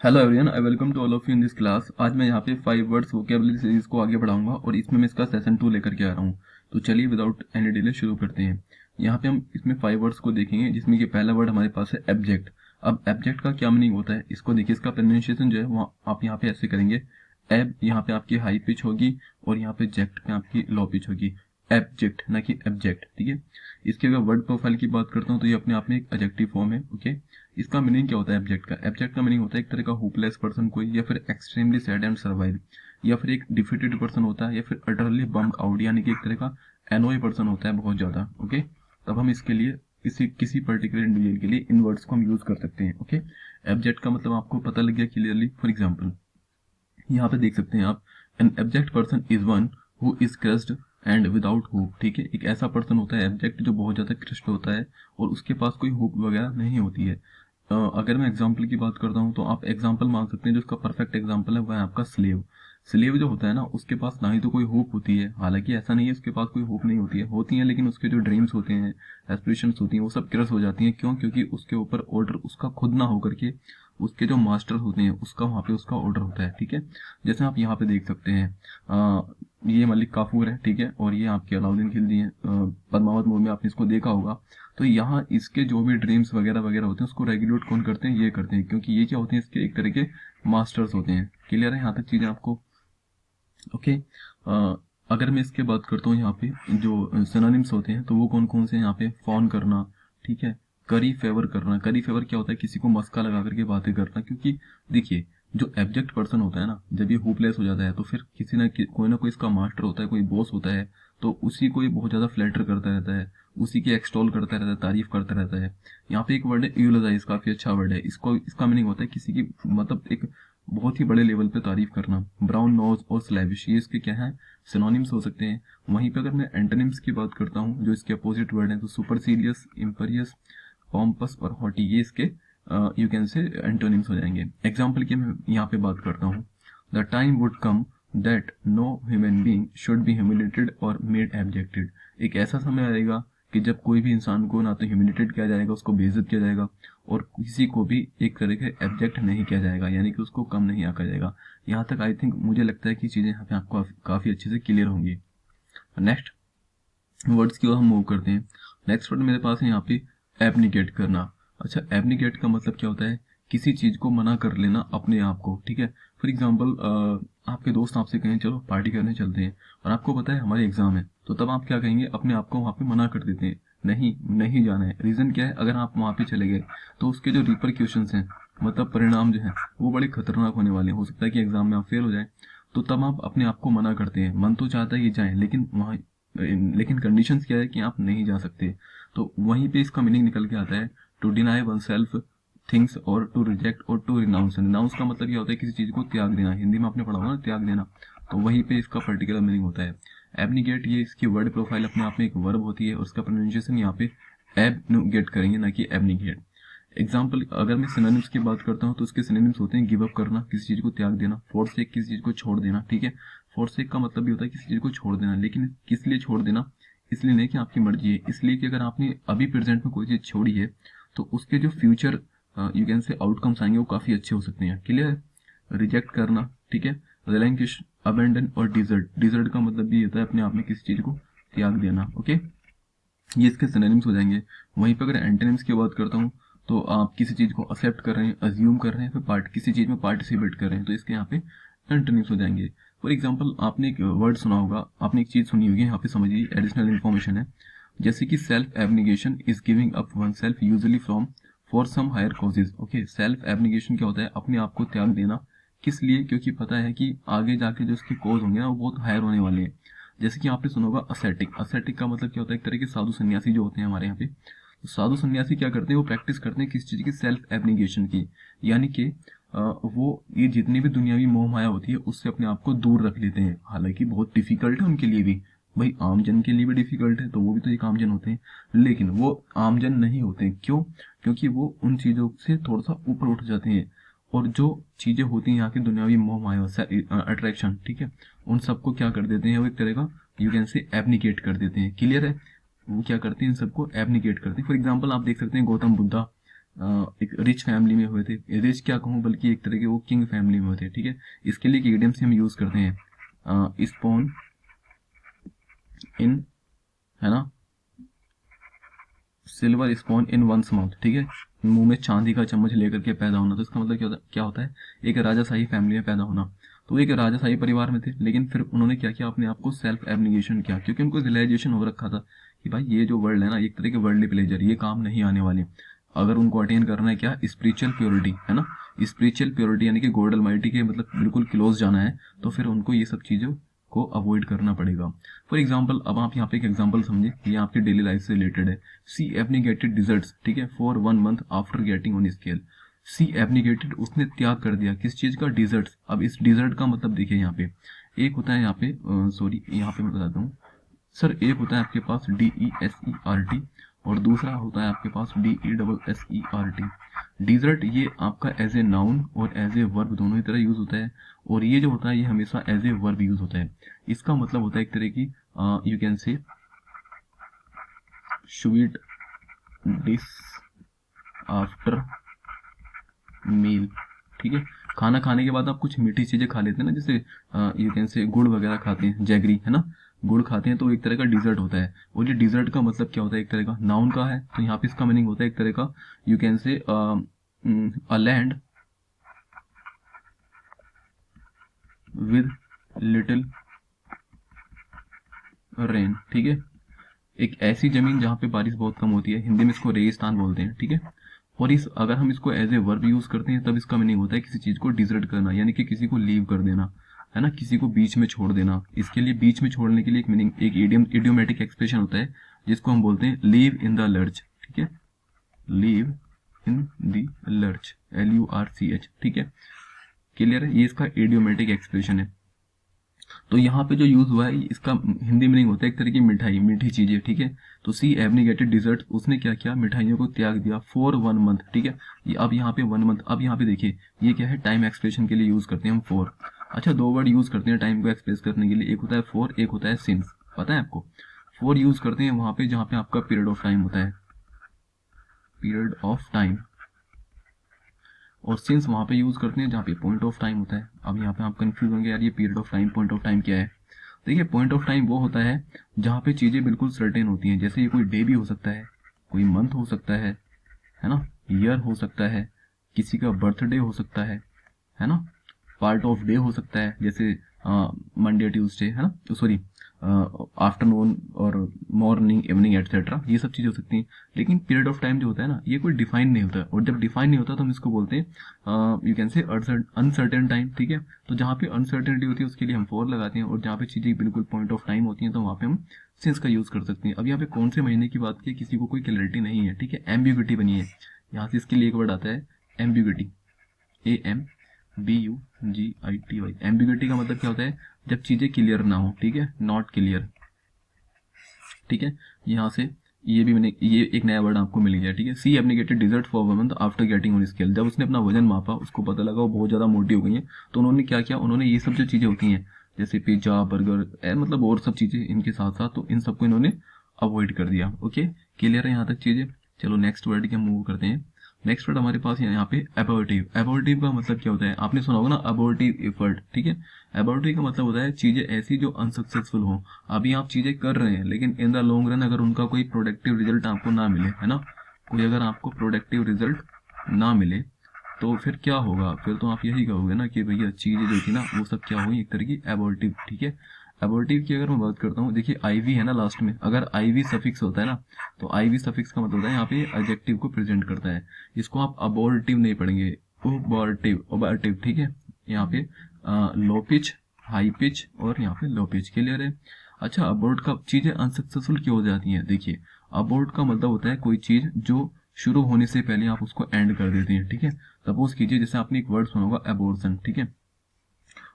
Hello everyone, I welcome to all of you in this class. आज मैं यहाँ पे 5 वर्ड्स वोकेबलरी सीरीज को आगे बढ़ाऊंगा और इसमें मैं इसका सेशन 2 लेकर के आ रहा हूँ। तो चलिए विदाउट एनी डिले शुरू करते हैं। यहाँ पे हम इसमें 5 वर्ड्स को देखेंगे, जिसमें कि पहला वर्ड हमारे पास है एब्जेक्ट। अब एब्जेक्ट का क्या मीनिंग होता है, इसको देखिए। इसका प्रोनाउंसिएशन जो है वो आप यहाँ पे ऐसे करेंगे। एब यहाँ पे आपकी हाई पिच होगी और यहाँ पे जेक्ट पे आपकी लो पिच होगी। एब्जेक्ट ना कि एब्जेक्ट, ठीक है। इसके अगर वर्ड प्रोफाइल की बात करता हूँ तो ये अपने आप में एक एडजेक्टिव फॉर्म है, ओके। इसका मीनिंग क्या होता है एब्जेक्ट का? एब्जेक्ट का मीनिंग होता है एक तरह का होपलेस पर्सन कोई, या फिर एक्सट्रीमली सैड एंड सर्वाइव, या फिर एक डिफीटेड पर्सन होता है, या फिर अटरली बम्ड आउट, यानी कि एक तरह का एनोई पर्सन होता है बहुत ज्यादा, ओके। तब हम इसके लिए किसी पर्टिकुलर इंडिविजुअल के लिए इन वर्ड्स को हम यूज कर सकते हैं, ओके। एब्जेक्ट का मतलब आपको पता लग गया क्लियरली। फॉर एग्जाम्पल यहाँ पे देख सकते हैं आप, an abject person is one who is crushed and without hope, ठीक है। एक ऐसा पर्सन होता है एब्जेक्ट जो बहुत ज्यादा क्रस्ट होता है और उसके पास कोई होप वगैरह नहीं होती है। अगर मैं एग्जाम्पल की बात करता हूँ तो आप एग्जाम्पल मान सकते हैं, जो उसका परफेक्ट एग्जाम्पल है वह है आपका स्लेव। स्लेव जो होता है ना, उसके पास ना ही तो कोई होप होती है, हालांकि ऐसा नहीं है उसके पास कोई होप नहीं होती है, होती है, लेकिन उसके जो ड्रीम्स होते हैं, एस्पिरेशंस होती हैं, वो सब क्रश हो जाती हैं। क्यों? क्योंकि उसके ऊपर ऑर्डर उसका खुद ना होकर के उसके जो मास्टर होते हैं उसका वहाँ पे उसका ऑर्डर होता है, ठीक है। जैसे आप यहाँ पे देख सकते हैं, ये मलिक काफूर है, ठीक है, और ये आपके अलाउद्दीन खिलजी हैं। पद्मावत मूवी में आपने इसको देखा होगा। तो यहाँ इसके जो भी ड्रीम्स वगैरह वगैरह होते हैं उसको रेगुलेट कौन करते हैं? ये करते हैं, क्योंकि ये क्या होते हैं, इसके एक तरह के मास्टर्स होते हैं। क्लियर है यहाँ तक चीजें आपको? ओके। अगर मैं इसके बात करता हूँ यहाँ पे जो सिनोनिम्स होते हैं तो वो कौन कौन से हैं यहाँ पे? फॉन करना, ठीक है। करी फेवर करना। करी फेवर क्या होता है? किसी को मस्का लगा करके बातें करना। क्योंकि देखिए, जो एब्जेक्ट पर्सन होता है ना, जब ये होपलेस हो जाता है तो फिर किसी ना कोई ना कोई इसका मास्टर होता है, कोई बॉस होता है, तो उसी को ये बहुत ज्यादा फ्लैटर करता रहता है, उसी की एक्सटॉल करता रहता है, तारीफ करता रहता है। यहाँ पे एक वर्ड है यूलोजाइज, काफी अच्छा वर्ड है। इसका मीनिंग होता है किसी की मतलब एक बहुत ही बड़े लेवल पे तारीफ करना। ब्राउन नोज और स्लैविश, ये इसके क्या है? सिनोनिम्स हो सकते हैं। वहीं पे अगर मैं एंटोनिम्स की बात करता हूँ, जो इसके अपोजिट वर्ड है, तो सुपरसीरियस, इम्पेरियस, पॉम्पस और हॉटी, ये इसके यू कैन से एंटोनिम्स हो जाएंगे। एग्जाम्पल की मैं यहाँ पे बात करता हूँ। The time would come that no human being should be humiliated और मेड एब्जेक्टेड। एक ऐसा समय आएगा कि जब कोई भी इंसान को ना तो ह्यूमिलेटेड किया जाएगा, उसको बेइज्जत किया जाएगा, और किसी को भी एक तरह के एब्जेक्ट नहीं किया जाएगा, यानी कि उसको कम नहीं आंका जाएगा। यहाँ तक आई थिंक मुझे लगता है कि चीजें यहाँ पे आपको काफी अच्छे से क्लियर होंगी। नेक्स्ट वर्ड्स की ओर हम मूव करते हैं। नेक्स्ट वर्ड मेरे पास है यहाँ पे एबनिकेट करना। अच्छा, एबनिकेट का मतलब क्या होता है? किसी चीज को मना कर लेना अपने आप को, ठीक है। फॉर एग्जाम्पल, आपके दोस्त आपसे कहें चलो पार्टी करने चलते हैं, और आपको पता है हमारे एग्जाम है, तो तब आप क्या कहेंगे? अपने आप को वहाँ पे मना कर देते हैं, नहीं नहीं जाना है। रीजन क्या है? अगर आप वहाँ पे चले गए तो उसके जो रिपरक्यूशंस हैं, मतलब परिणाम जो है वो बड़े खतरनाक होने वाले हैं। हो सकता है कि एग्जाम में आप फेल हो जाए, तो तब आप अपने आप को मना करते हैं। मन तो चाहता है कि जाए, लेकिन कंडीशंस क्या है कि आप नहीं जा सकते। तो वहीं पे इसका मीनिंग निकल के आता है to deny oneself things, और टू रिजेक्ट, और टू रिनाउंस। रिनाउंस का मतलब क्या होता है? किसी चीज को त्याग देना। हिंदी में आपने पढ़ा होगा ना, त्याग देना। तो वहीं पे इसका पर्टिकुलर मीनिंग होता है एबनिगेट। ये इसकी वर्ड प्रोफाइल अपने आप में एक वर्ब होती है, और उसका प्रोनाउंसिएशन यहाँ पे एबनुगेट करेंगे, ना कि एबनिगेट। एग्जाम्पल अगर मैं सिनोनिम्स की बात करता हूँ तो उसके सिनोनिम्स होते हैं गिव अप करना, किसी चीज को त्याग देना, फोर्सेक, किसी चीज को छोड़ देना, ठीक है। फोर्सेक का मतलब भी होता है किसी चीज को छोड़ देना, लेकिन किस लिए छोड़ देना? इसलिए नहीं कि आपकी मर्जी है, इसलिए कि अगर आपने अभी प्रेजेंट में कोई चीज छोड़ी है तो उसके जो फ्यूचर यू कैन से आउटकम्स आएंगे वो काफी अच्छे हो सकते हैं। क्लियर है? रिजेक्ट करना, ठीक है। रिलैंक्विश, अबेंडन और डिजर्ट। डिजर्ट का मतलब भी होता है अपने आप में किसी चीज को त्याग देना, ओके। ये इसके सिनोनिम्स हो जाएंगे। वहीं पर अगर एंटोनिम्स की बात करता हूँ तो आप किसी चीज को एक्सेप्ट कर रहे हैं, अज्यूम कर रहे हैं, फिर किसी चीज में पार्टिसिपेट कर रहे हैं, तो इसके यहाँ पे एंटोनिम्स हो जाएंगे। फॉर एग्जाम्पल आपने एक वर्ड सुना होगा, आपने एक चीज सुनी होगी, यहाँ पे समझिए एडिशनल इन्फॉर्मेशन है। जैसे कि self abnegation is giving up one self usually from for some higher causes. Okay, self abnegation क्या होता है? अपने आप को त्याग देना। किस लिए? क्योंकि पता है कि आगे जाके जो उसके कॉज होंगे ना वो बहुत हायर होने वाले हैं। जैसे कि आपने सुना होगा असेटिक। असेटिक का मतलब क्या होता है? एक तरह के साधु सन्यासी जो होते हैं हमारे यहाँ पे। तो साधु सन्यासी क्या करते हैं? वो प्रैक्टिस करते हैं किस चीज की? सेल्फ एब्निगेशन की। यानी कि वो ये जितनी भी दुनियावी मोह माया होती है उससे अपने आप को दूर रख लेते हैं। हालांकि बहुत डिफिकल्ट है उनके लिए भी, भाई आम जन के लिए भी डिफिकल्ट है, तो वो भी तो एक आम जन होते हैं, लेकिन वो आम जन नहीं होते हैं। क्यों? क्योंकि वो उन चीजों से थोड़ा सा ऊपर उठ जाते हैं, और जो चीजें होती हैं यहाँ की दुनियावी मोह माया अट्रैक्शन, ठीक है, उन सबको क्या कर देते हैं? वो एक तरह का यू कैन से एब्निकेट कर देते हैं। क्लियर है? वो क्या करते हैं? इन सबको एब्निकेट करते हैं। फॉर एग्जाम्पल आप देख सकते हैं गौतम बुद्धा, एक रिच फैमिली में हुए थे, रिच क्या कहूँ बल्कि एक तरह के वो किंग फैमिली में हुए थे, ठीक है। इसके लिए एक इडियम से हम यूज़ करते हैं स्पोन इन, है ना, silver spoon in one's mouth, ठीक है, मुंह में चांदी का चम्मच लेकर के पैदा होना। तो इसका मतलब क्या होता है, एक राजाशाही फैमिली में पैदा होना। तो एक राजाशाही परिवार में थे, लेकिन फिर उन्होंने क्या किया, अपने आप को सेल्फ एब्निगेशन किया, क्योंकि उनको रियलाइजेशन हो रखा था कि भाई ये जो वर्ल्ड है ना, एक तरह के वर्ल्डली प्लेजर, ये काम नहीं आने वाले। अगर उनको अटेन करना है क्या, स्पिरिचुअल प्योरिटी, है ना, स्पिरिचुअल प्योरिटी यानी कि गॉड ऑलमाइटी के मतलब बिल्कुल क्लोज जाना है, तो फिर उनको ये सब चीज़ों को अवॉइड करना पड़ेगा। फॉर एग्जाम्पल, अब आप यहाँ पे एक एग्जाम्पल समझे, ये आपकी डेली लाइफ से रिलेटेड है। सी एब्निगेटेड डिजर्ट्स, ठीक है, for 1 month after getting on scale. She abnegated, उसने त्याग कर दिया किस चीज़ का, डिजर्ट्स। अब इस डिजर्ट का मतलब देखिए यहाँ पे, एक होता है यहाँ पे सॉरी यहाँ पे मैं बताता हूँ सर, एक होता है आपके पास DESERT और दूसरा होता है आपके पास DESSERT। डिजर्ट ये आपका एज ए नाउन और एज ए वर्ब दोनों ही तरह यूज होता है, और ये जो होता है ये हमेशा एज ए वर्ब यूज होता है। इसका मतलब होता है एक तरह की you can say sweet dish after meal, ठीक है। खाना खाने के बाद आप कुछ मीठी चीजें खा लेते हैं ना, जैसे यू कैन से गुड़ वगैरह खाते हैं, जैगरी, है ना, गुड़ खाते हैं, तो एक तरह का डिजर्ट होता है। और ये डिजर्ट का मतलब क्या होता है, एक तरह का नाउन का है, तो यहाँ पे इसका मीनिंग होता है एक तरह का यू कैन से a land with little rain, ठीक है, एक ऐसी जमीन जहाँ पे बारिश बहुत कम होती है, हिंदी में इसको रेगिस्तान बोलते हैं, ठीक है। और इस अगर हम इसको एज ए वर्ब यूज करते हैं तब इसका मीनिंग होता है किसी चीज को डिजर्ट करना, यानी कि किसी को लीव कर देना, है ना, किसी को बीच में छोड़ देना। इसके लिए बीच में छोड़ने के लिए एक मीनिंग, एक इडियोमेटिक एक्सप्रेशन होता है जिसको हम बोलते हैं लीव इन द लर्च, ठीक है, leave in the lurch, LURCH, ठीक है, क्लियर है, ये इसका इडियोमेटिक एक्सप्रेशन है। तो यहाँ पे जो यूज हुआ है इसका हिंदी मीनिंग होता है एक तरह की मिठाई, मीठी चीजें, ठीक है। तो सी एब्निगेटेड डिजर्ट, उसने क्या किया, मिठाइयों को त्याग दिया फॉर 1 मंथ, ठीक है। ये अब यहाँ पे 1 मंथ, अब यहाँ पे देखिए ये क्या है, टाइम एक्सप्रेशन के लिए यूज करते हैं हम फॉर। अच्छा, 2 वर्ड यूज करते हैं टाइम को एक्सप्रेस करने के लिए, एक होता है फॉर, एक होता है सिंस, पता है आपको। फॉर यूज करते हैं वहां पे जहाँ पे आपका पीरियड ऑफ टाइम होता है, पीरियड ऑफ टाइम, और सिंस वहां पे यूज करते हैं जहाँ पे पॉइंट ऑफ टाइम होता है। अब यहाँ पे आप कंफ्यूज होंगे, यार ये period of time, point of time क्या है। देखिए, पॉइंट ऑफ टाइम वो होता है जहाँ पे चीजें बिल्कुल सर्टेन होती हैं, जैसे ये कोई डे भी हो सकता है, कोई मंथ हो सकता है ना, ईयर हो सकता है, किसी का बर्थडे हो सकता है ना, पार्ट ऑफ डे हो सकता है, जैसे मंडे ट्यूसडे, है ना, सॉरी आफ्टरनून और मॉर्निंग इवनिंग एटसेट्रा, ये सब चीज़ें हो सकती हैं। लेकिन पीरियड ऑफ टाइम जो होता है ना, ये कोई डिफाइन नहीं होता, और जब डिफाइन नहीं होता तो हम इसको बोलते हैं यू कैन से अनसर्टेन टाइम, ठीक है। तो जहाँ पे अनसर्टेनिटी होती है उसके लिए हम फॉर लगाते हैं, और जहाँ पे चीज़ें बिल्कुल पॉइंट ऑफ टाइम होती हैं तो वहाँ पे हम सिंस का यूज़ कर सकते हैं। अब यहाँ पे कौन से महीने की बात की किसी को कोई क्लैरिटी नहीं है, ठीक है, एम्बिग्यूटी बनी है, यहाँ से इसके लिए एक वर्ड आता है एम्बिग्यूटी, AMBUGITY। एम्बिग्यूटी का मतलब क्या होता है, जब चीजें क्लियर ना हो, ठीक है, नॉट क्लियर, ठीक है। यहाँ से ये भी मैंने, ये एक नया वर्ड आपको मिल गया, ठीक है। She abnegated dessert for women after getting on scale, जब उसने अपना वजन मापा, उसको पता लगा वो बहुत ज्यादा मोटी हो गई है, तो उन्होंने क्या किया, उन्होंने ये सब जो चीजें होती हैं जैसे पिज्जा बर्गर मतलब और सब चीजें इनके साथ साथ, तो इन सबको इन्होंने अवॉइड कर दिया। ओके, क्लियर है यहाँ तक चीजें। चलो नेक्स्ट वर्ड की हम मूव करते हैं। नेक्स्ट वर्ड हमारे पास है यहाँ पे एबॉर्टिव। एबॉर्टिव का मतलब क्या होता है, आपने सुना होगा ना, अबॉर्टिव एफर्ट, ठीक है। एबॉर्टिव का मतलब होता है चीजें ऐसी जो अनसक्सेसफुल हो। अभी आप चीजें कर रहे हैं लेकिन इन द लॉन्ग रन अगर उनका कोई प्रोडक्टिव रिजल्ट आपको ना मिले, है ना, कोई अगर आपको प्रोडक्टिव रिजल्ट ना मिले तो फिर क्या होगा, फिर तो आप यही कहोगे ना कि भैया चीजें जो थी ना वो सब क्या हुई, एक तरह की एबॉर्टिव, ठीक है। एबॉर्टिव की अगर मैं बात करता हूँ, देखिए आईवी है ना लास्ट में, अगर आईवी सफिक्स होता है ना, तो आईवी सफिक्स का मतलब होता है यहाँ पे एडजेक्टिव को प्रेजेंट करता है। इसको आप अबॉर्टिव नहीं पढ़ेंगे, ओबॉर्टिव, ओबॉर्टिव, ठीक है। यहाँ पे लो पिच, हाई पिच और यहाँ पे लो पिच, क्लियर है। अच्छा, अबॉर्ट का चीजें अनसक्सेसफुल क्यों हो जाती हैं, देखिए अबॉर्ट का मतलब होता है कोई चीज जो शुरू होने से पहले आप उसको एंड कर देते हैं, ठीक है। सपोज कीजिए जैसे आपने एक वर्ड सुना होगा एबॉर्शन, ठीक है।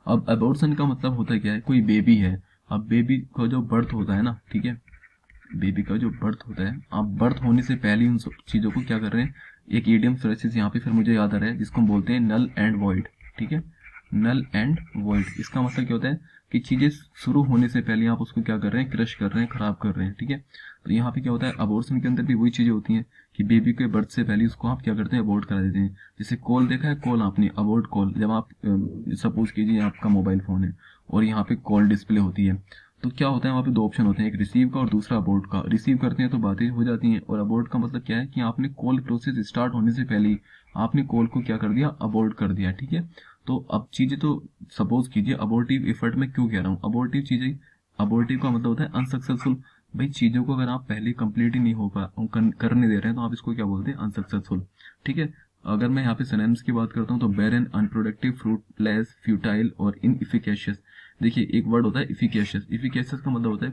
अब एबॉर्शन का मतलब होता है क्या है, कोई बेबी है, अब बेबी का जो बर्थ होता है ना, ठीक है, बेबी का जो बर्थ होता है, आप बर्थ होने से पहले उन सब चीजों को क्या कर रहे हैं, एक ईडियम फ्रेसिस यहाँ पे फिर मुझे याद आ रहा है जिसको हम बोलते हैं नल एंड वॉइड, ठीक है, नल एंड वॉइड। इसका मतलब क्या होता है कि चीजें शुरू होने से पहले आप उसको क्या कर रहे हैं, क्रश कर रहे हैं, खराब कर रहे हैं, ठीक है। तो यहाँ पे क्या होता है, अबॉर्शन के अंदर भी वही चीजें होती हैं कि बेबी के बर्थ से पहले उसको आप क्या करते हैं, अबॉर्ट करा देते हैं। जैसे कॉल देखा है, कॉल आपने अबॉर्ट कॉल, जब आप सपोज कीजिए आपका मोबाइल फ़ोन है और यहाँ पे कॉल डिस्प्ले होती है, तो क्या होता है वहाँ पे दो ऑप्शन होते हैं, एक रिसीव का और दूसरा अबॉर्ट का। रिसीव करते हैं तो बातें हो जाती हैं, और अबॉर्ट का मतलब क्या है कि आपने कॉल प्रोसेस स्टार्ट होने से पहले ही आपने कॉल को क्या कर दिया, अबॉर्ट कर दिया, ठीक है। तो अब चीज़ें तो सपोज कीजिए, अबॉर्टिव एफर्ट में क्यों कह रहा हूँ, अबॉर्टिव चीज़ें, अबॉर्टिव का मतलब होता है अनसक्सेसफुल। भाई चीज़ों को अगर आप पहले कंप्लीट ही नहीं हो करने दे रहे हैं तो आप इसको क्या बोलते हैं, अनसक्सेसफुल, ठीक है। अगर मैं यहाँ पे सिनोनिम्स की बात करता हूँ तो बैरन, अनप्रोडक्टिव, फ्रूटलेस, फ्यूटाइल और इनइफिकेशियस। देखिए एक वर्ड होता है इफिकेशियस। इफिकेशियस का मतलब होता है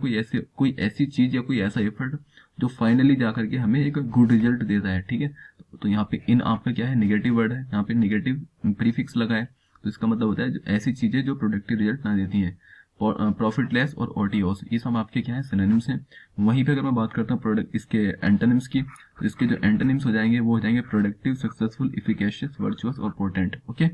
कोई ऐसी चीज या कोई ऐसा एफर्ट जो फाइनली जाकर के हमें एक गुड रिजल्ट देता है, ठीक है। तो यहाँ पे इन आपका क्या है, नेगेटिव वर्ड है, यहाँ पे नेगेटिव प्रीफिक्स लगा है, तो इसका मतलब होता है ऐसी चीजें जो प्रोडक्टिव रिजल्ट ना देती हैं। प्रॉफिटलेस और ओटियोस, ये सब आपके क्या है, सिनोनिम्स हैं। वहीं पे अगर मैं बात करता हूँ प्रोडक्ट इसके एंटोनिम्स की, तो इसके जो एंटोनिम्स हो जाएंगे वो हो जाएंगे प्रोडक्टिव, सक्सेसफुल, इफिकेशियस, वर्चुअस और पोटेंट, ओके।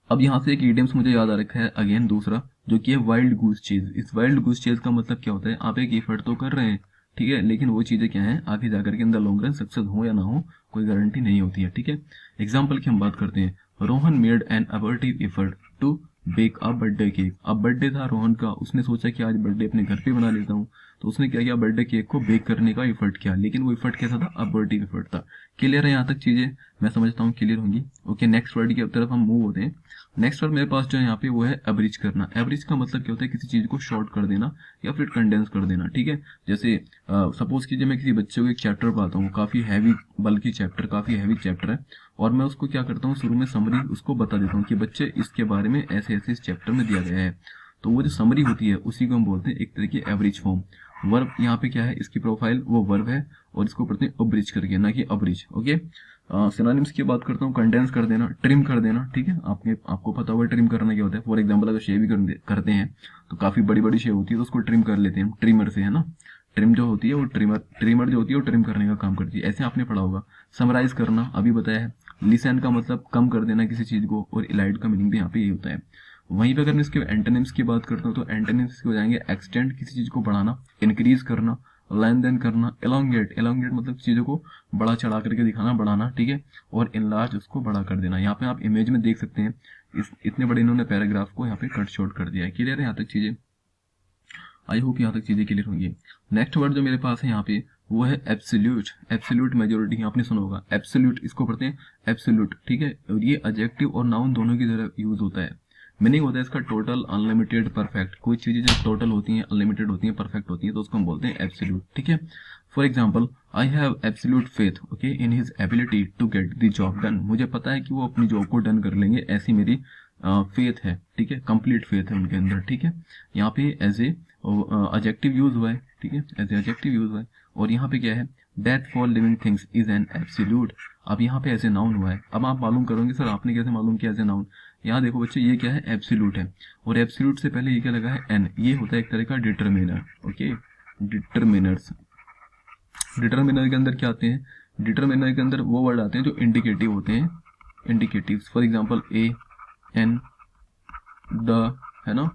अब यहाँ से एक इडियम्स मुझे याद आ रखा है अगेन दूसरा, जो कि है वाइल्ड गूस चेज। इस वाइल्ड गूस चेज का मतलब क्या होता है, आप एक एफर्ट तो कर रहे हैं, ठीक है, लेकिन वो चीज़ें क्या है, आगे जाकर के अंदर लॉन्ग रन सक्सेस हो या ना हो कोई गारंटी नहीं होती है, ठीक है। एग्जाम्पल की हम बात करते हैं, Rohan made an abortive effort to bake a birthday cake. अब बर्थडे था रोहन का, उसने सोचा कि आज बर्थडे अपने घर पे बना लेता हूँ, तो उसने क्या किया, बर्थडे केक को बेक करने का एफर्ट किया, लेकिन वो एफर्ट कैसा था, अबर्टिव एफर्ट था। क्लियर है यहाँ तक चीज़ें, मैं समझता हूँ क्लियर होंगी। ओके, नेक्स्ट वर्ड की तरफ हम मूव होते हैं। नेक्स्ट वर्ड मेरे पास जो है यहाँ पे वो है एवरेज करना। एवरेज का मतलब क्या होता है, किसी चीज को शॉर्ट कर देना या फिर कंडेंस कर देना, ठीक है। जैसे सपोज कीजिए मैं किसी बच्चे को एक चैप्टर पढ़ाता हूँ, काफी हैवी, बल्कि चैप्टर काफी हैवी चैप्टर है, और मैं उसको क्या करता हूँ, शुरू में समरी उसको बता देता हूँ कि बच्चे इसके बारे में ऐसे ऐसे इस चैप्टर में दिया गया है। तो वो जो समरी होती है उसी को हम बोलते हैं एक तरह की एवरेज फॉर्म। वर्ब यहाँ पे क्या है, इसकी प्रोफाइल वो वर्ब है, और इसको पढ़ते हैं अब्रिज करके, ना कि अब्रिज, ओके। सिनोनिम्स की बात करता हूँ, कंडेंस कर देना, ट्रिम कर देना, ठीक है। आपको पता होगा ट्रिम करना क्या होता है। फॉर एग्जांपल अगर शेव भी करते हैं तो काफी बड़ी बड़ी शेव होती है, तो उसको ट्रिम कर लेते हैं ट्रिमर से, है ना। ट्रिम जो होती है वो ट्रिमर जो होती है वो ट्रिम करने का काम करती है, ऐसे आपने पढ़ा होगा। समराइज करना अभी बताया है। लिसन का मतलब कम कर देना किसी चीज को, और इलाइड का मीनिंग भी यहाँ पे यही होता है। वहीं पे अगर मैं इसके एंटोनिम्स की बात करता हूँ तो एंटोनिम्स हो जाएंगे एक्सटेंड, किसी चीज को बढ़ाना, इंक्रीज करना, लेन देन करना, एलोंगेट, एलोंगेट मतलब चीजों को बड़ा चढ़ा करके दिखाना, बढ़ाना, ठीक है, और इनलार्ज उसको बड़ा कर देना। यहाँ पे आप इमेज में देख सकते हैं, इतने बड़े इन्होंने पैराग्राफ को यहाँ पे कट शॉर्ट कर दिया है। क्लियर है यहाँ तक चीजें, आई होप यहाँ तक चीजें क्लियर होंगी। नेक्स्ट वर्ड जो मेरे पास है यहाँ पे वो है एब्सोल्यूट। एब्सोल्यूट मेजोरिटी आपने सुना होगा, एब्सोल्यूट इसको पढ़ते हैं एब्सोल्यूट, ठीक है। और ये एडजेक्टिव और नाउन दोनों की तरह यूज होता है। मीनिंग होता है इसका टोटल, अनलिमिटेड, परफेक्ट। कोई चीजें जब टोटल होती हैं, अनलिमिटेड होती हैं, परफेक्ट होती हैं, तो उसको हम बोलते हैं एब्सोल्यूट, ठीक है। For example, I have absolute faith okay in his ability to get the job done. मुझे पता है कि वो अपनी जॉब को डन कर लेंगे, ऐसी मेरी फेथ है, ठीक है, कंप्लीट फेथ है उनके अंदर, ठीक है। यहाँ पे एज ए एडजेक्टिव यूज हुआ है, ठीक है, एज ए एडजेक्टिव यूज हुआ है। और यहाँ पे क्या है, death for living things is an absolute. अब यहाँ पे एज ए नाउन हुआ है। अब आप मालूम करोगे सर आपने कैसे मालूम किया एज ए नाउन। यहाँ देखो बच्चे, ये क्या है, एब्सोल्यूट है, और एब्सोल्यूट से पहले ये क्या लगा है, एन। ये होता है एक तरह का डिटरमिनर, ओके। डिटरमिनर्स, डिटरमिनर के अंदर क्या आते हैं, डिटरमिनर के अंदर वो वर्ड आते हैं जो इंडिकेटिव होते हैं, इंडिकेटिव्स। For example A, N, the, है ना,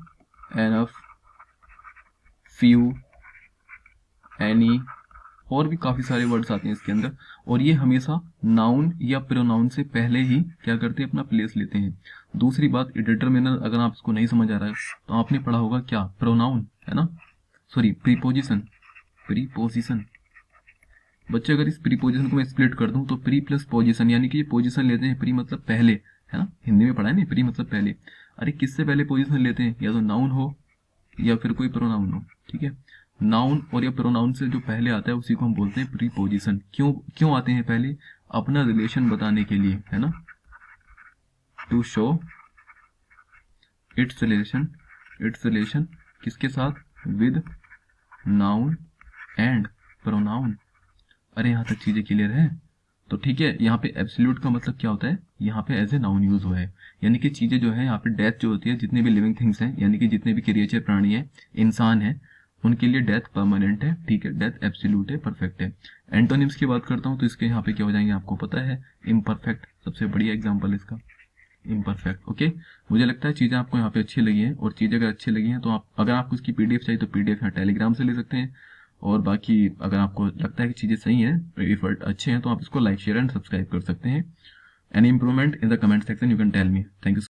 एनफ, फ्यू, एनी, और भी काफी सारे वर्ड्स आते हैं इसके अंदर, और ये हमेशा नाउन या प्रोनाउन से पहले ही क्या करते हैं, अपना प्लेस लेते हैं। दूसरी बात, डिटरमिनर अगर आप इसको नहीं समझ आ रहा है तो आपने पढ़ा होगा क्या, प्रोनाउन, है ना, सॉरी प्रीपोजिशन, प्रीपोजिशन। बच्चे अगर इस प्रीपोजिशन को मैं स्प्लिट कर दूं तो प्री प्लस पोजिशन, यानी कि ये पोजिशन लेते हैं, प्री मतलब पहले, है ना, हिंदी में पढ़ा है ना, प्री मतलब पहले। अरे किससे पहले पोजिशन लेते हैं, या तो नाउन हो या फिर कोई प्रोनाउन हो, ठीक है। नाउन और या प्रोनाउन से जो पहले आता है उसी को हम बोलते हैं प्रीपोजिशन। क्यों क्यों आते हैं पहले, अपना रिलेशन बताने के लिए, है ना, to show its relation, its relation किसके साथ, विद नाउन एंड प्रोनाउन। अरे यहाँ तक चीजें क्लियर है, तो ठीक है। यहाँ पे एब्सोल्यूट का मतलब क्या होता है, यहाँ पे एज ए नाउन यूज हुआ है, यानी कि चीजें जो है यहाँ पे डेथ जो होती है, जितने भी लिविंग थिंग्स हैं, यानी कि जितने भी क्रिएचर, प्राणी है, इंसान है, उनके लिए डेथ परमानेंट है, ठीक है, डेथ एब्सोल्यूट है, परफेक्ट है। एंटोनिम्स की बात करता हूँ तो इसके यहाँ पे क्या हो जाएंगे आपको पता है, इम्परफेक्ट, सबसे बढ़िया एग्जाम्पल इसका इम्परफेक्ट, ओके। मुझे लगता है चीजें आपको यहाँ पे अच्छी लगी हैं, और चीजें अगर अच्छी लगी हैं तो आप, अगर आपको इसकी पीडीएफ चाहिए तो पीडीएफ यहाँ टेलीग्राम से ले सकते हैं, और बाकी अगर आपको लगता है कि चीज़ें सही हैं, एफर्ट अच्छे हैं, तो आप इसको लाइक, शेयर एंड सब्सक्राइब कर सकते हैं. Any improvement in the comment section you can tell me. Thank you.